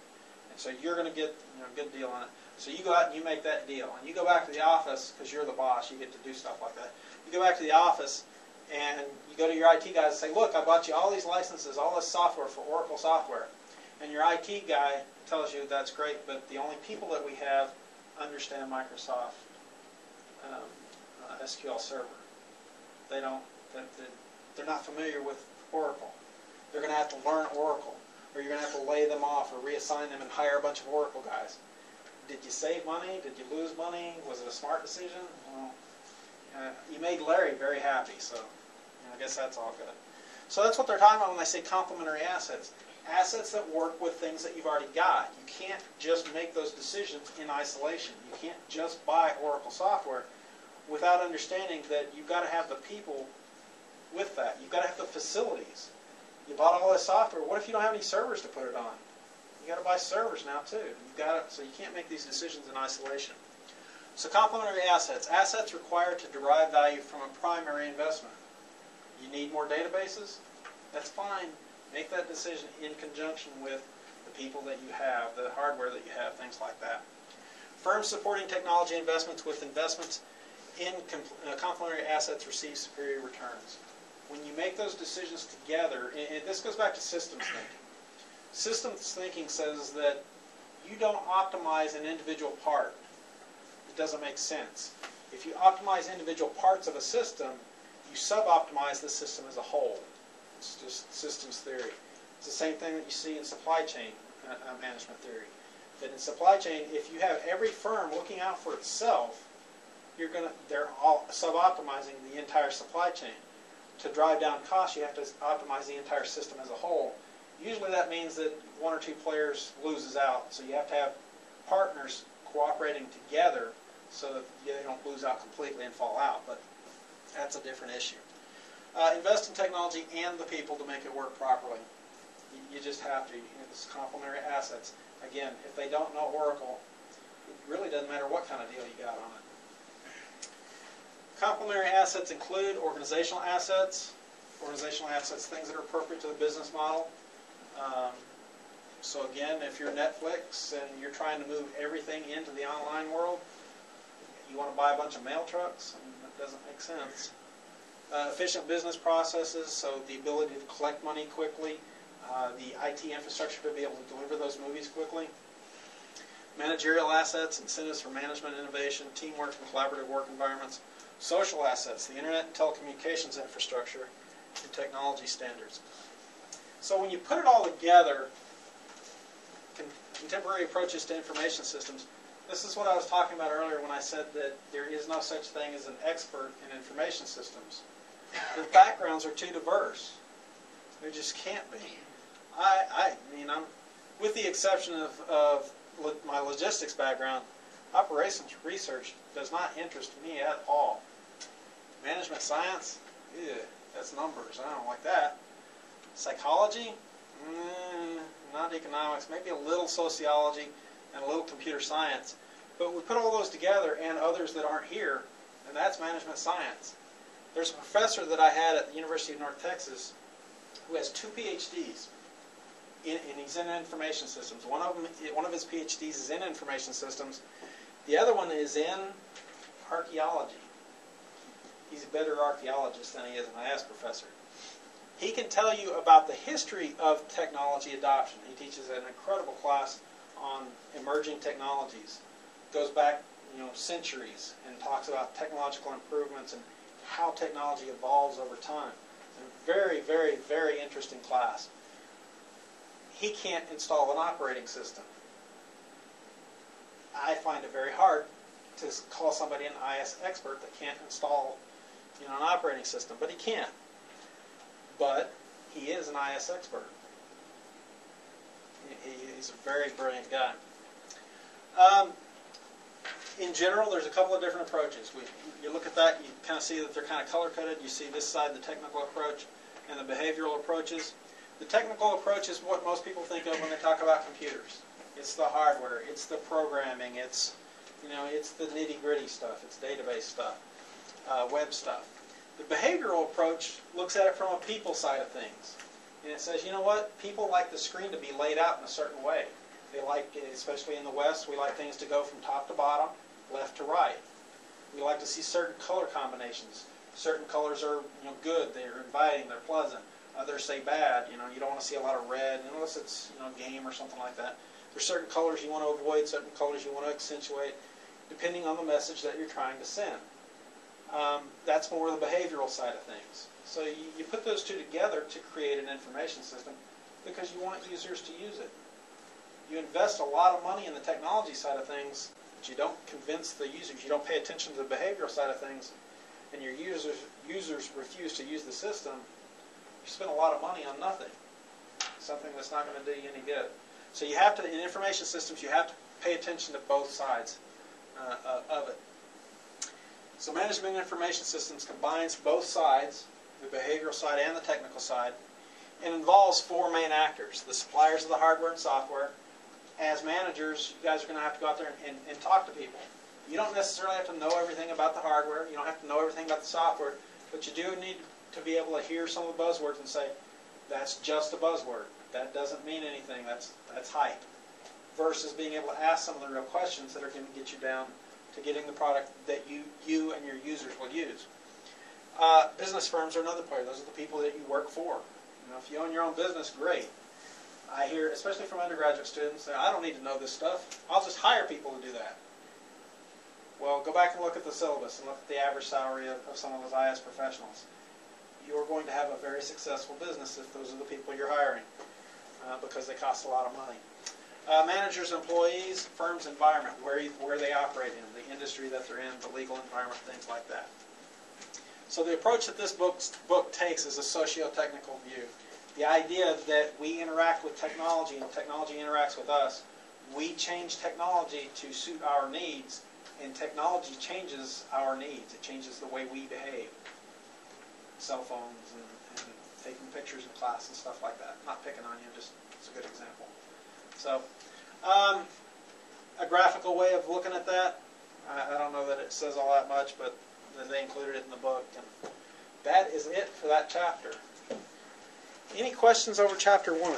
And so you're going to get a good deal on it. So you go out and you make that deal. And you go back to the office, because you're the boss, you get to do stuff like that. You go back to the office and you go to your IT guys and say, look, I bought you all these licenses, all this software for Oracle software. And your IT guy tells you that's great, but the only people that we have understand Microsoft SQL Server. They don't. They're not familiar with Oracle. They're going to have to learn Oracle, or you're going to have to lay them off or reassign them and hire a bunch of Oracle guys. Did you save money? Did you lose money? Was it a smart decision? Well, you made Larry very happy, so I guess that's all good. So that's what they're talking about when they say complementary assets. Assets that work with things that you've already got. You can't just make those decisions in isolation. You can't just buy Oracle software without understanding that you've got to have the people with that. You've got to have the facilities. You bought all this software. What if you don't have any servers to put it on? You've got to buy servers now too. So you can't make these decisions in isolation. So complementary assets. Assets required to derive value from a primary investment. You need more databases? That's fine. Make that decision in conjunction with the people that you have, the hardware that you have, things like that. Firms supporting technology investments with investments in complementary assets receive superior returns. When you make those decisions together, and this goes back to systems thinking. Systems thinking says that you don't optimize an individual part. It doesn't make sense. If you optimize individual parts of a system, you sub-optimize the system as a whole. It's just systems theory. It's the same thing that you see in supply chain management theory. That in supply chain, if you have every firm looking out for itself, they're all sub-optimizing the entire supply chain. To drive down costs, you have to optimize the entire system as a whole. Usually that means that one or two players loses out, so you have to have partners cooperating together so that they don't lose out completely and fall out, but that's a different issue. Invest in technology and the people to make it work properly. You just have to. It's complementary assets. Again, if they don't know Oracle, it really doesn't matter what kind of deal you got on it. Complementary assets include organizational assets. Organizational assets, things that are appropriate to the business model. So again, if you're Netflix and you're trying to move everything into the online world, you want to buy a bunch of mail trucks? That doesn't make sense. Efficient business processes, so the ability to collect money quickly, the IT infrastructure to be able to deliver those movies quickly. Managerial assets, incentives for management, innovation, teamwork and collaborative work environments. Social assets, the internet and telecommunications infrastructure, and technology standards. So when you put it all together, contemporary approaches to information systems, this is what I was talking about earlier when I said that there is no such thing as an expert in information systems. The backgrounds are too diverse. There just can't be. I mean, I'm, with the exception of my logistics background, operations research does not interest me at all. Management science, that's numbers. I don't like that. Psychology, not economics, maybe a little sociology and a little computer science. But we put all those together and others that aren't here, and that's management science. There's a professor that I had at the University of North Texas who has 2 PhDs, and he's in information systems. One of his PhDs is in information systems. The other one is in archaeology. He's a better archaeologist than he is an IS professor. He can tell you about the history of technology adoption. He teaches an incredible class on emerging technologies. Goes back, centuries and talks about technological improvements and how technology evolves over time. It's a very, very, very interesting class. He can't install an operating system. I find it very hard to call somebody an IS expert that can't install, an operating system, but he can. But he is an IS expert. He's a very brilliant guy. In general, there's a couple of different approaches. You look at that, you kind of see that they're kind of color-coded. You see this side, the technical approach, and the behavioral approaches. The technical approach is what most people think of when they talk about computers. It's the hardware, it's the programming, it's the nitty-gritty stuff, it's database stuff, web stuff. The behavioral approach looks at it from a people side of things. And it says, you know what? People like the screen to be laid out in a certain way. They like, especially in the West, we like things to go from top to bottom, left to right. We like to see certain color combinations. Certain colors are good, they're inviting, they're pleasant. Others say bad. You don't want to see a lot of red unless it's game or something like that. There's certain colors you want to avoid, certain colors you want to accentuate, depending on the message that you're trying to send. That's more the behavioral side of things. So you put those two together to create an information system because you want users to use it. You invest a lot of money in the technology side of things, but you don't convince the users. You don't pay attention to the behavioral side of things, and your users refuse to use the system. You spend a lot of money on nothing, something that's not going to do you any good. So you have to, in information systems, you have to pay attention to both sides of it. So management information systems combines both sides, the behavioral side and the technical side, and involves 4 main actors: the suppliers of the hardware and software. As managers, you guys are going to have to go out there and talk to people. You don't necessarily have to know everything about the hardware. You don't have to know everything about the software, but you do need to be able to hear some of the buzzwords and say, that's just a buzzword. That doesn't mean anything. That's hype. Versus being able to ask some of the real questions that are going to get you down to getting the product that you and your users will use. Business firms are another player. Those are the people that you work for. If you own your own business, great. I hear, especially from undergraduate students, say, I don't need to know this stuff. I'll just hire people to do that. Well, go back and look at the syllabus and look at the average salary of some of those IS professionals. You're going to have a very successful business if those are the people you're hiring because they cost a lot of money. Managers, employees, firms, environment, where they operate in, the industry that they're in, the legal environment, things like that. So the approach that this book takes is a socio-technical view. The idea that we interact with technology and technology interacts with us. We change technology to suit our needs, and technology changes our needs. It changes the way we behave. Cell phones and taking pictures in class and stuff like that. Not picking on you, just it's a good example. So, a graphical way of looking at that. I don't know that it says all that much, but they included it in the book. And that is it for that chapter. Any questions over chapter 1?